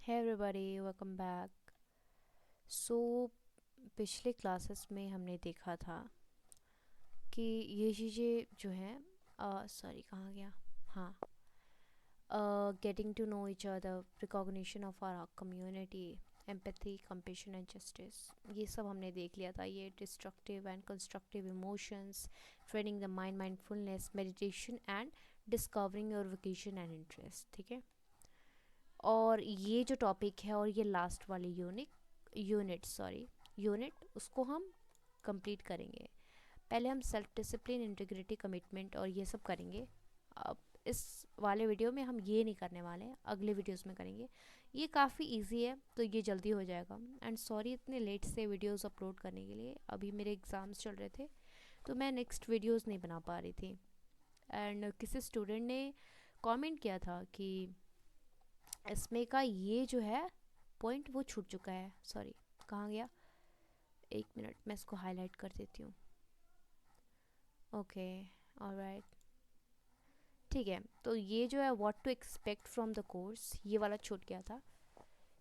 Hey everybody, welcome back. सो पिछले classes में हमने देखा था कि ये चीज़ें जो हैं सॉरी कहाँ गया हाँ getting to know each other recognition of our community empathy compassion and justice ये सब हमने देख लिया था। ये destructive and constructive emotions, training the mind, mindfulness, meditation and discovering your vocation and interest. ठीक है। और ये जो टॉपिक है और ये लास्ट वाली यूनिट उसको हम कंप्लीट करेंगे। पहले हम सेल्फ डिसिप्लिन, इंटीग्रिटी, कमिटमेंट और ये सब करेंगे। अब इस वाले वीडियो में हम ये नहीं करने वाले हैं, अगले वीडियोस में करेंगे। ये काफ़ी इजी है तो ये जल्दी हो जाएगा। एंड सॉरी इतने लेट से वीडियोस अपलोड करने के लिए, अभी मेरे एग्ज़ाम्स चल रहे थे तो मैं नेक्स्ट वीडियोस नहीं बना पा रही थी। एंड किसी स्टूडेंट ने कमेंट किया था कि इसमें का ये जो है पॉइंट वो छूट चुका है। सॉरी कहाँ गया, एक मिनट मैं इसको हाईलाइट कर देती हूँ। ओके, ऑलराइट, ठीक है। तो ये जो है what to expect from the course, ये वाला छूट गया था।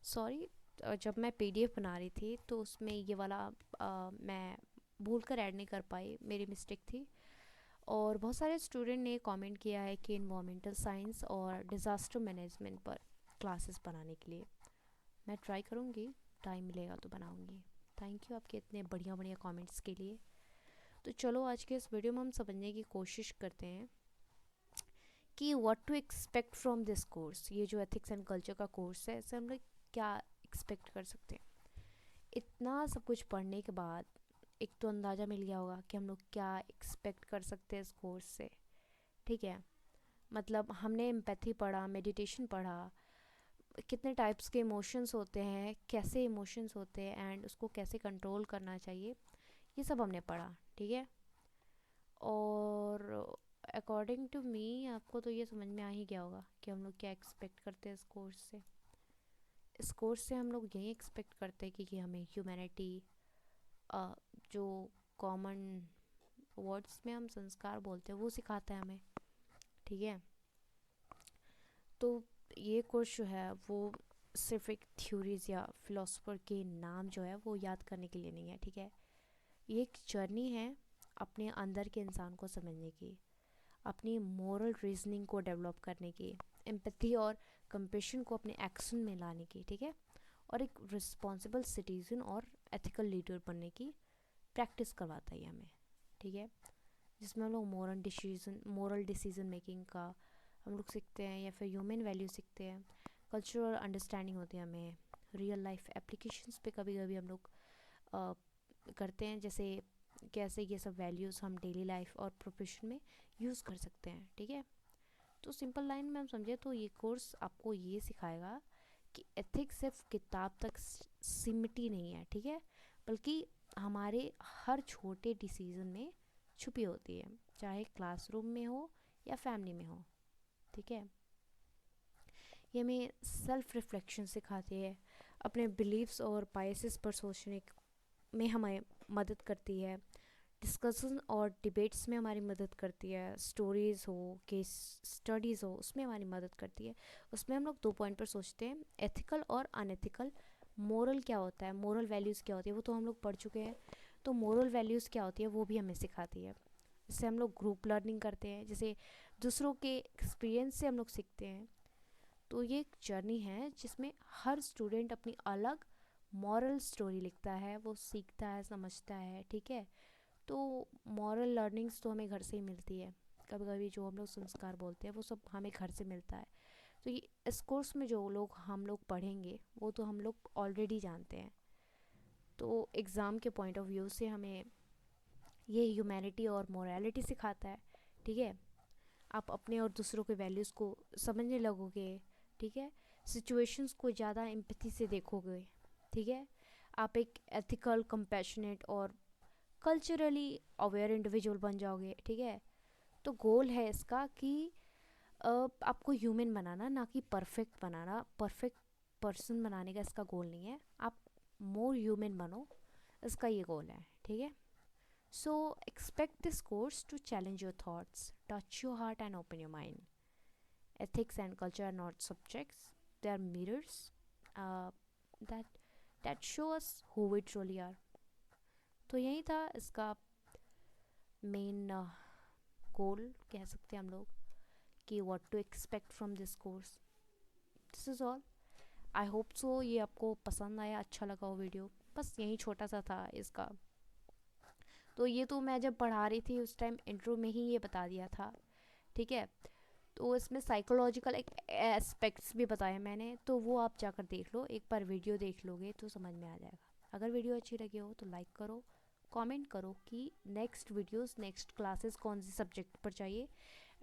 सॉरी, जब मैं पीडीएफ बना रही थी तो उसमें ये वाला मैं भूल कर ऐड नहीं कर पाई, मेरी मिस्टेक थी। और बहुत सारे स्टूडेंट ने कमेंट किया है कि इन्वामेंटल साइंस और डिज़ास्टर मैनेजमेंट पर क्लासेस बनाने के लिए मैं ट्राई करूँगी, टाइम मिलेगा तो बनाऊँगी। थैंक यू आपके इतने बढ़िया बढ़िया कमेंट्स के लिए। तो चलो आज के इस वीडियो में हम समझने की कोशिश करते हैं कि what to expect from this course. ये जो एथिक्स एंड कल्चर का कोर्स है, इससे हम लोग क्या एक्सपेक्ट कर सकते हैं। इतना सब कुछ पढ़ने के बाद एक तो अंदाज़ा मिल गया होगा कि हम लोग क्या एक्सपेक्ट कर सकते हैं इस कोर्स से। ठीक है। मतलब हमने एम्पैथी पढ़ा, मेडिटेशन पढ़ा, कितने टाइप्स के इमोशंस होते हैं, कैसे इमोशंस होते हैं एंड उसको कैसे कंट्रोल करना चाहिए, ये सब हमने पढ़ा। ठीक है। और अकॉर्डिंग टू मी आपको तो ये समझ में आ ही गया होगा कि हम लोग क्या एक्सपेक्ट करते हैं इस कोर्स से। इस कोर्स से हम लोग यही एक्सपेक्ट करते हैं कि हमें ह्यूमैनिटी, जो कॉमन वर्ड्स में हम संस्कार बोलते हैं, वो सिखाता है हमें। ठीक है। तो ये कोर्स जो है वो सिर्फ एक थ्योरीज या फिलोसोफर के नाम जो है वो याद करने के लिए नहीं है। ठीक है। ये एक जर्नी है अपने अंदर के इंसान को समझने की, अपनी मोरल रीजनिंग को डेवलप करने की, एम्पैथी और कंपेशन को अपने एक्शन में लाने की। ठीक है। और एक रिस्पॉन्सिबल सिटीजन और एथिकल लीडर बनने की प्रैक्टिस करवाता है हमें। ठीक है। जिसमें हम लोग मोरल डिसीजन मेकिंग का हम लोग सीखते हैं, या फिर ह्यूमन वैल्यू सीखते हैं, कल्चरल अंडरस्टैंडिंग होती है हमें, रियल लाइफ एप्लीकेशंस पे कभी कभी हम लोग करते हैं, जैसे कैसे ये सब वैल्यूज़ हम डेली लाइफ और प्रोफेशन में यूज़ कर सकते हैं। ठीक है। तो सिंपल लाइन में हम समझे तो ये कोर्स आपको ये सिखाएगा कि एथिक्स सिर्फ किताब तक सिमटी नहीं है। ठीक है। बल्कि हमारे हर छोटे डिसीजन में छुपी होती है, चाहे क्लासरूम में हो या फैमिली में हो। ठीक है। ये हमें सेल्फ रिफ्लेक्शन सिखाती है, अपने बिलीव्स और बायसेस पर सोचने में हमें मदद करती है, डिस्कशन और डिबेट्स में हमारी मदद करती है, स्टोरीज़ हो, केस स्टडीज़ हो, उसमें हमारी मदद करती है। उसमें हम लोग दो पॉइंट पर सोचते हैं, एथिकल और अनएथिकल। मोरल क्या होता है, मोरल वैल्यूज़ क्या होती है, वो तो हम लोग पढ़ चुके हैं। तो मोरल वैल्यूज़ क्या होती है वो भी हमें सिखाती है। इससे हम लोग ग्रुप लर्निंग करते हैं, जैसे दूसरों के एक्सपीरियंस से हम लोग सीखते हैं। तो ये एक जर्नी है जिसमें हर स्टूडेंट अपनी अलग मॉरल स्टोरी लिखता है, वो सीखता है, समझता है। ठीक है। तो मॉरल लर्निंग्स तो हमें घर से ही मिलती है, कभी कभी जो हम लोग संस्कार बोलते हैं वो सब हमें घर से मिलता है। तो ये इस कोर्स में जो लोग हम लोग पढ़ेंगे वो तो हम लोग ऑलरेडी जानते हैं। तो एग्ज़ाम के पॉइंट ऑफ व्यू से हमें ये ह्यूमैनिटी और मोरालिटी सिखाता है। ठीक है। आप अपने और दूसरों के वैल्यूज़ को समझने लगोगे। ठीक है। सिचुएशंस को ज़्यादा एम्पैथी से देखोगे। ठीक है। आप एक एथिकल, कंपैशनेट और कल्चरली अवेयर इंडिविजुअल बन जाओगे। ठीक है। तो गोल है इसका कि आपको ह्यूमन बनाना, ना कि परफेक्ट बनाना। परफेक्ट पर्सन बनाने का इसका गोल नहीं है, आप मोर ह्यूमन बनो, इसका ये गोल है। ठीक है। So expect this course to challenge your thoughts, touch your heart and open your mind. Ethics and culture are not subjects, they are mirrors. That that show us who we truly are. तो यही था इसका main goal कह सकते हैं हम लोग, कि what to expect from this course. This is all. I hope so ये आपको पसंद आया, अच्छा लगा वो वीडियो। बस यही छोटा सा था इसका। तो ये तो मैं जब पढ़ा रही थी उस टाइम इंट्रो में ही ये बता दिया था, ठीक है। तो इसमें साइकोलॉजिकल एक एस्पेक्ट्स भी बताए मैंने, तो वो आप जाकर देख लो, एक बार वीडियो देख लोगे तो समझ में आ जाएगा। अगर वीडियो अच्छी लगी हो तो लाइक करो, कमेंट करो कि नेक्स्ट वीडियोस नेक्स्ट क्लासेस कौन से सब्जेक्ट पर चाहिए,